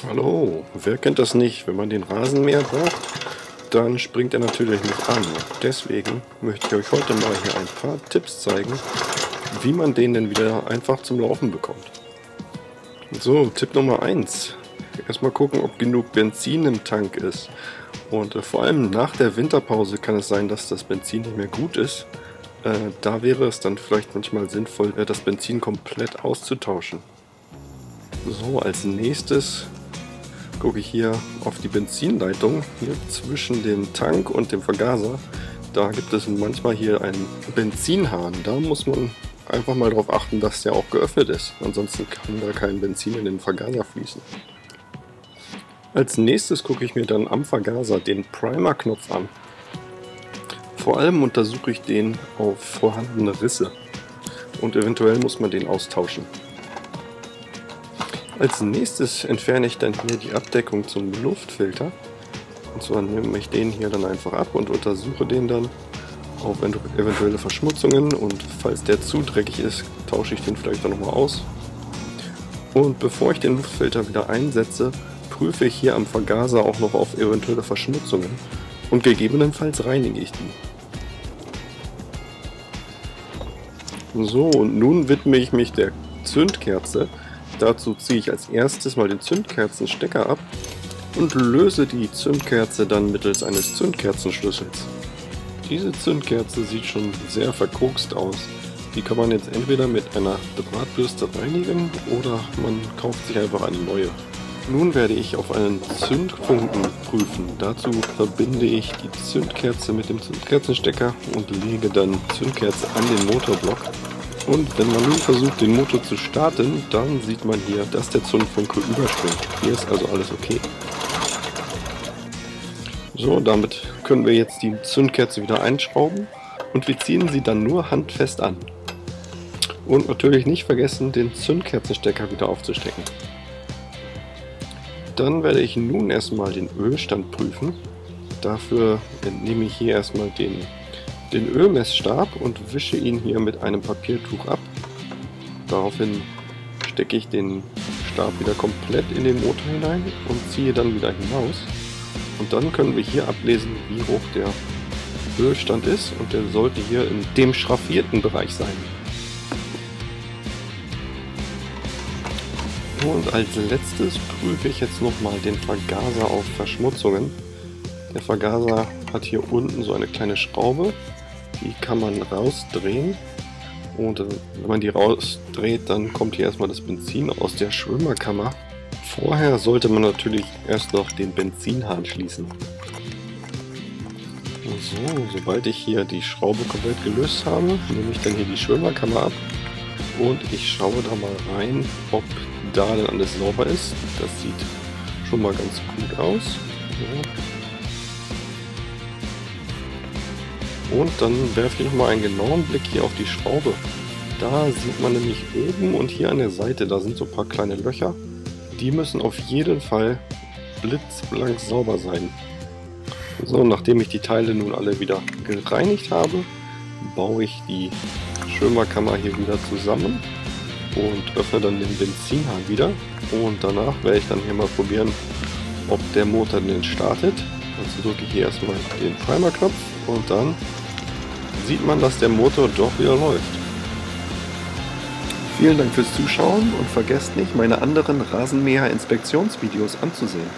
Hallo, wer kennt das nicht? Wenn man den Rasenmäher braucht, dann springt er natürlich nicht an. Deswegen möchte ich euch heute mal hier ein paar Tipps zeigen, wie man den denn wieder einfach zum Laufen bekommt. So, Tipp Nummer 1. Erstmal gucken, ob genug Benzin im Tank ist. Und vor allem nach der Winterpause kann es sein, dass das Benzin nicht mehr gut ist. Da wäre es dann vielleicht manchmal sinnvoll, das Benzin komplett auszutauschen. So, als nächstes gucke ich hier auf die Benzinleitung, hier zwischen dem Tank und dem Vergaser. Da gibt es manchmal hier einen Benzinhahn. Da muss man einfach mal darauf achten, dass der auch geöffnet ist. Ansonsten kann da kein Benzin in den Vergaser fließen. Als nächstes gucke ich mir dann am Vergaser den Primer-Knopf an. Vor allem untersuche ich den auf vorhandene Risse und eventuell muss man den austauschen. Als nächstes entferne ich dann hier die Abdeckung zum Luftfilter. Und zwar nehme ich den hier dann einfach ab und untersuche den dann auf eventuelle Verschmutzungen, und falls der zu dreckig ist, tausche ich den vielleicht auch nochmal aus. Und bevor ich den Luftfilter wieder einsetze, prüfe ich hier am Vergaser auch noch auf eventuelle Verschmutzungen und gegebenenfalls reinige ich die. So, und nun widme ich mich der Zündkerze. Dazu ziehe ich als erstes mal den Zündkerzenstecker ab und löse die Zündkerze dann mittels eines Zündkerzenschlüssels. Diese Zündkerze sieht schon sehr verkorkst aus. Die kann man jetzt entweder mit einer Drahtbürste reinigen oder man kauft sich einfach eine neue. Nun werde ich auf einen Zündfunken prüfen. Dazu verbinde ich die Zündkerze mit dem Zündkerzenstecker und lege dann Zündkerze an den Motorblock. Und wenn man nun versucht, den Motor zu starten, dann sieht man hier, dass der Zündfunke überspringt. Hier ist also alles okay. So, damit können wir jetzt die Zündkerze wieder einschrauben und wir ziehen sie dann nur handfest an. Und natürlich nicht vergessen, den Zündkerzenstecker wieder aufzustecken. Dann werde ich nun erstmal den Ölstand prüfen. Dafür entnehme ich hier erstmal den Ölmessstab und wische ihn hier mit einem Papiertuch ab. Daraufhin stecke ich den Stab wieder komplett in den Motor hinein und ziehe dann wieder hinaus. Und dann können wir hier ablesen, wie hoch der Ölstand ist, und der sollte hier in dem schraffierten Bereich sein. Und als letztes prüfe ich jetzt nochmal den Vergaser auf Verschmutzungen. Der Vergaser hat hier unten so eine kleine Schraube, die kann man rausdrehen, und wenn man die rausdreht, dann kommt hier erstmal das Benzin aus der Schwimmerkammer. Vorher sollte man natürlich erst noch den Benzinhahn schließen. So, sobald ich hier die Schraube komplett gelöst habe, nehme ich dann hier die Schwimmerkammer ab und ich schaue da mal rein, ob da dann alles sauber ist. Das sieht schon mal ganz gut aus. So. Und dann werfe ich nochmal einen genauen Blick hier auf die Schraube. Da sieht man nämlich oben und hier an der Seite, da sind so ein paar kleine Löcher. Die müssen auf jeden Fall blitzblank sauber sein. So, nachdem ich die Teile nun alle wieder gereinigt habe, baue ich die Schwimmerkammer hier wieder zusammen und öffne dann den Benzinhahn wieder. Und danach werde ich dann hier mal probieren, ob der Motor denn startet. Also drücke ich hier erstmal den Primer-Knopf und dann sieht man, dass der Motor doch wieder läuft. Vielen Dank fürs Zuschauen und vergesst nicht, meine anderen Rasenmäher-Inspektionsvideos anzusehen.